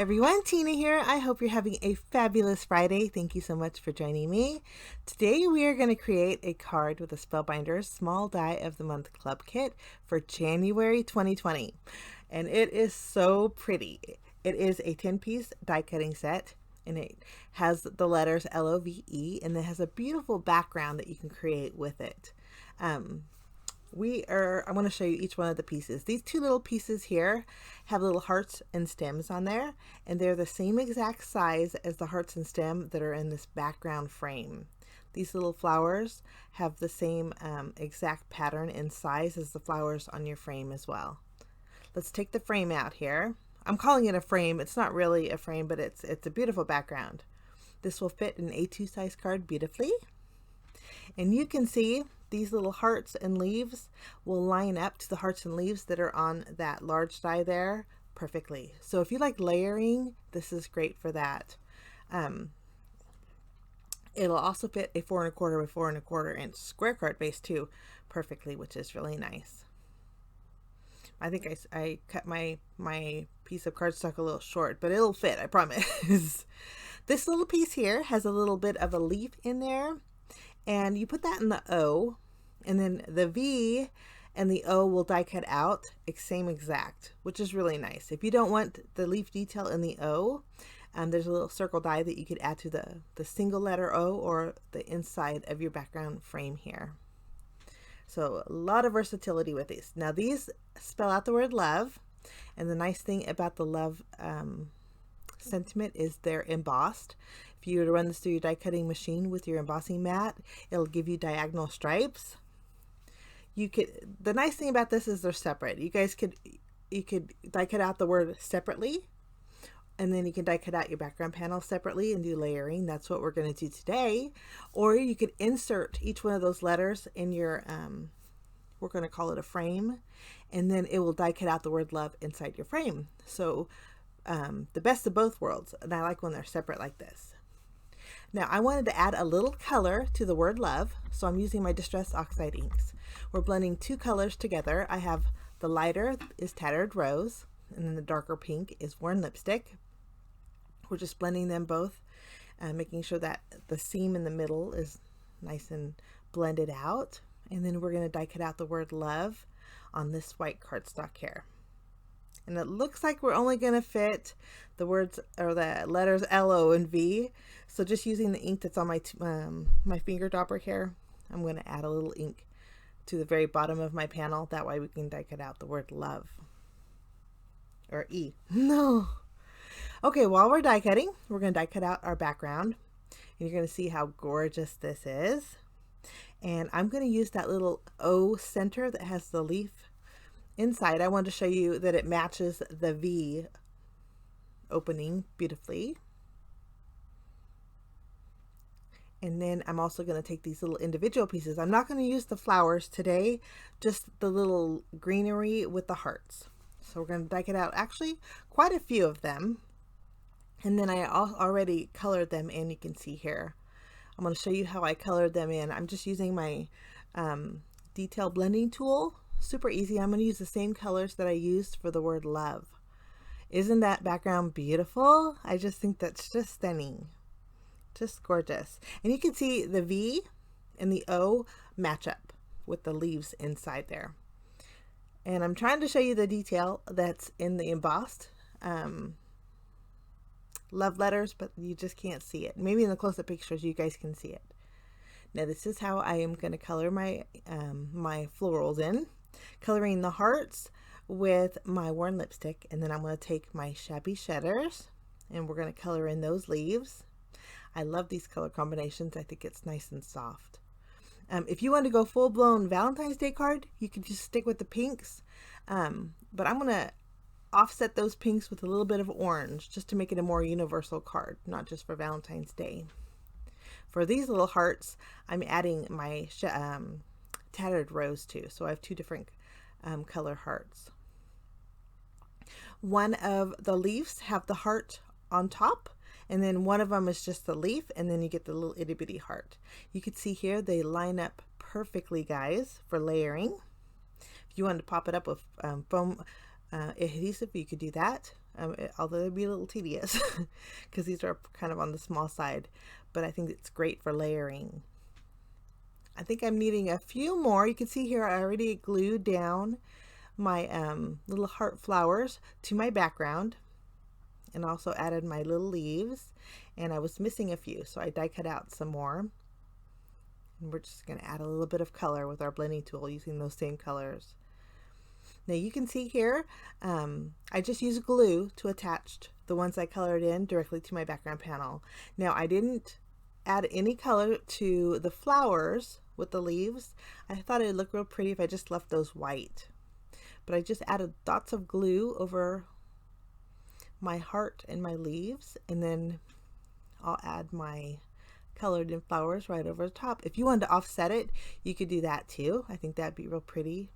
everyone, Tina here. I hope you're having a fabulous Friday. Thank you so much for joining me. Today we are going to create a card with a Spellbinders Small Die of the Month Club Kit for January 2020. And it is so pretty. It is a 10-piece die cutting set, and it has the letters LOVE, and it has a beautiful background that you can create with it. I want to show you each one of the pieces. These two little pieces here have little hearts and stems on there, and they're the same exact size as the hearts and stem that are in this background frame. These little flowers have the same exact pattern and size as the flowers on your frame as well. Let's take the frame out here. I'm calling it a frame. It's not really a frame, but it's a beautiful background. This will fit an A2 size card beautifully. And you can see these little hearts and leaves will line up to the hearts and leaves that are on that large die there perfectly. So if you like layering, this is great for that. It'll also fit a 4 1/4 by 4 1/4 inch square card base too perfectly, which is really nice. I think I cut my piece of cardstock a little short, but it'll fit, I promise. This little piece here has a little bit of a leaf in there, and you put that in the O, and then the V and the O will die cut out same exact, which is really nice. If you don't want the leaf detail in the O, there's a little circle die that you could add to the single letter O or the inside of your background frame here. So a lot of versatility with these. Now these spell out the word love, and the nice thing about the love sentiment is they're embossed. If you were to run this through your die cutting machine with your embossing mat, it'll give you diagonal stripes. The nice thing about this is they're separate. You could die cut out the word separately, and then you can die cut out your background panel separately and do layering. That's what we're going to do today. Or you could insert each one of those letters in your, we're going to call it a frame, and then it will die cut out the word love inside your frame. So the best of both worlds, and I like when they're separate like this. Now I wanted to add a little color to the word love, so I'm using my Distress Oxide inks. We're blending two colors together. I have the lighter is Tattered Rose, and then the darker pink is Worn Lipstick. We're just blending them both, making sure that the seam in the middle is nice and blended out. And then we're going to die cut out the word love on this white cardstock here. And it looks like we're only going to fit the words or the letters L, O, and V. So just using the ink that's on my finger dropper here, I'm going to add a little ink to the very bottom of my panel. That way we can die cut out the word love. Or E. No. Okay, while we're die cutting, we're going to die cut out our background. And you're going to see how gorgeous this is. And I'm going to use that little O center that has the leaf inside. I wanted to show you that it matches the V opening beautifully. And then I'm also going to take these little individual pieces. I'm not going to use the flowers today, just the little greenery with the hearts. So we're going to die cut out actually quite a few of them. And then I already colored them in. You can see here. I'm going to show you how I colored them in. I'm just using my detail blending tool. Super easy. I'm going to use the same colors that I used for the word love. Isn't that background beautiful? I just think that's just stunning. Just gorgeous. And you can see the V and the O match up with the leaves inside there. And I'm trying to show you the detail that's in the embossed love letters, but you just can't see it. Maybe in the close-up pictures you guys can see it. Now this is how I am going to color my my florals in. Coloring the hearts with my Worn Lipstick, and then I'm going to take my Shabby Shedders and we're going to color in those leaves. I love these color combinations. I think it's nice and soft. If you want to go full-blown Valentine's Day card, you can just stick with the pinks, but I'm going to offset those pinks with a little bit of orange just to make it a more universal card, not just for Valentine's Day. For these little hearts, I'm adding my Tattered Rose too, so I have two different color hearts. One of the leaves have the heart on top, and then one of them is just the leaf, and then you get the little itty bitty heart. You can see here they line up perfectly, guys, for layering. If you wanted to pop it up with foam adhesive, you could do that. although it'd be a little tedious because these are kind of on the small side, but I think it's great for layering. I think I'm needing a few more. You can see here I already glued down my little heart flowers to my background, and also added my little leaves, and I was missing a few, so I die cut out some more. And we're just going to add a little bit of color with our blending tool using those same colors. Now you can see here, I just used glue to attach the ones I colored in directly to my background panel. Now I didn't add any color to the flowers with the leaves. I thought it would look real pretty if I just left those white. But I just added dots of glue over my heart and my leaves, and then I'll add my colored in flowers right over the top. If you wanted to offset it, you could do that too. I think that'd be real pretty.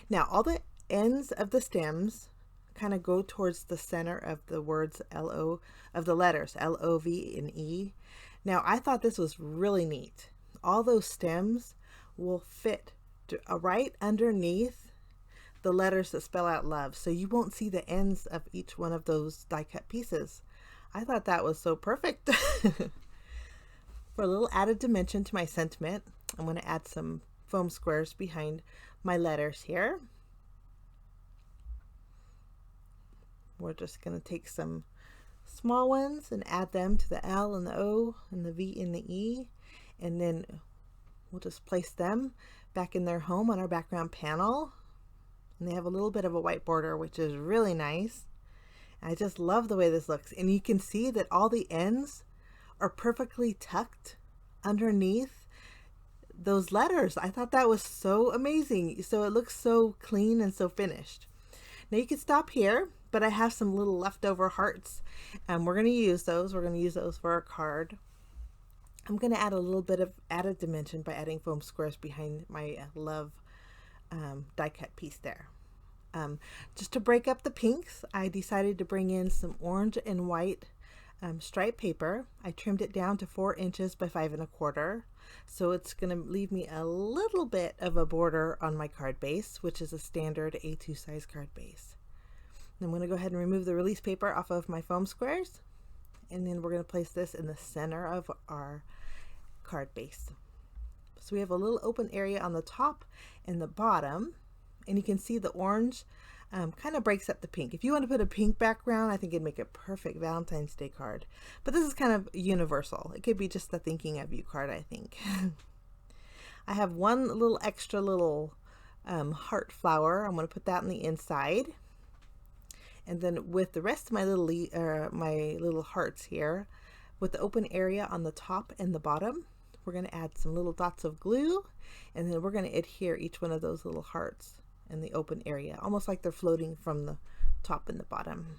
Now all the ends of the stems kind of go towards the center of the words of the letters L, O, V, and E. Now I thought this was really neat. All those stems will fit right underneath the letters that spell out love, so you won't see the ends of each one of those die cut pieces. I thought that was so perfect. For a little added dimension to my sentiment, I'm going to add some foam squares behind my letters here. We're just going to take some small ones and add them to the L and the O and the V and the E, and then we'll just place them back in their home on our background panel. And they have a little bit of a white border, which is really nice. I just love the way this looks, and you can see that all the ends are perfectly tucked underneath those letters. I thought that was so amazing. So it looks so clean and so finished. Now you can stop here, but I have some little leftover hearts, and we're going to use those. We're going to use those for our card. I'm going to add a little bit of added dimension by adding foam squares behind my love die cut piece there. Just to break up the pinks, I decided to bring in some orange and white striped paper. I trimmed it down to 4 inches by 5 1/4, so it's going to leave me a little bit of a border on my card base, which is a standard A2 size card base. I'm going to go ahead and remove the release paper off of my foam squares, and then we're going to place this in the center of our card base. So we have a little open area on the top and the bottom, and you can see the orange kind of breaks up the pink. If you want to put a pink background, I think it'd make a perfect Valentine's Day card. But this is kind of universal. It could be just the thinking of you card, I think. I have one little extra little heart flower. I'm going to put that on the inside. And then with the rest of my little hearts here, with the open area on the top and the bottom, we're going to add some little dots of glue, and then we're going to adhere each one of those little hearts in the open area, almost like they're floating from the top and the bottom.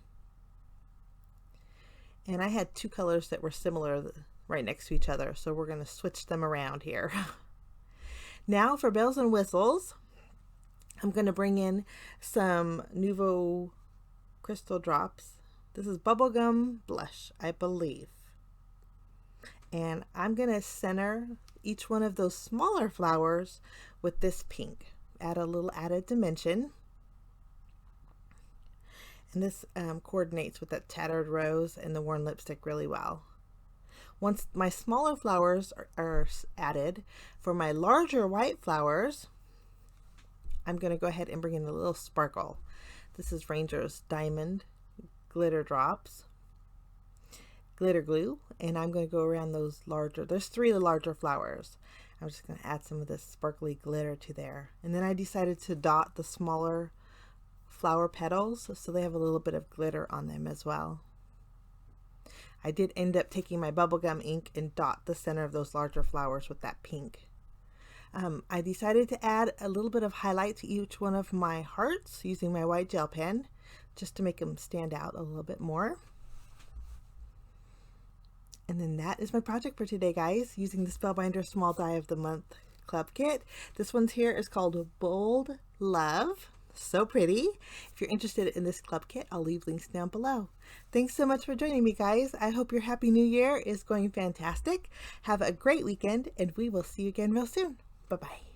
And I had 2 colors that were similar right next to each other, so we're going to switch them around here. Now for bells and whistles, I'm going to bring in some Nuvo crystal drops. This is bubblegum blush, I believe. And I'm going to center each one of those smaller flowers with this pink. Add a little added dimension. And this coordinates with that tattered rose and the worn lipstick really well. Once my smaller flowers are added, for my larger white flowers, I'm going to go ahead and bring in a little sparkle. This is Ranger's Diamond Glitter Drops, glitter glue, and I'm going to go around those larger, there's 3 larger flowers. I'm just going to add some of this sparkly glitter to there. And then I decided to dot the smaller flower petals so they have a little bit of glitter on them as well. I did end up taking my bubblegum ink and dot the center of those larger flowers with that pink. I decided to add a little bit of highlight to each one of my hearts using my white gel pen just to make them stand out a little bit more. And then that is my project for today, guys, using the Spellbinders Small Die of the Month Club Kit. This one's here is called Bold Love. So pretty. If you're interested in this club kit, I'll leave links down below. Thanks so much for joining me, guys. I hope your Happy New Year is going fantastic. Have a great weekend, and we will see you again real soon. Bye-bye.